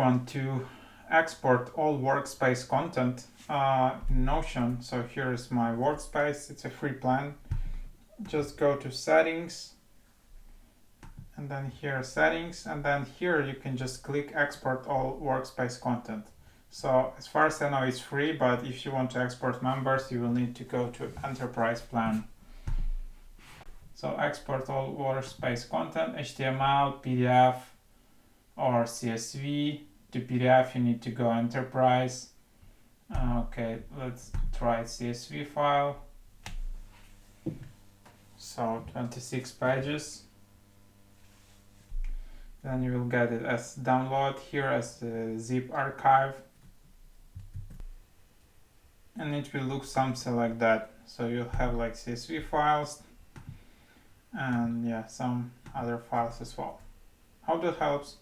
want to export all workspace content in Notion, so here is my workspace. It's a free plan. Just go to settings, and then here settings, and then here you can just click export all workspace content. So as far as I know, it's free, but if you want to export members, you will need to go to enterprise plan. So export all workspace content, HTML, PDF, or CSV. To PDF, you need to go enterprise. Okay, let's try CSV file. So 26 pages. Then you will get it as download here as the zip archive. And it will look something like that. So you'll have like CSV files and yeah, some other files as well. Hope that helps.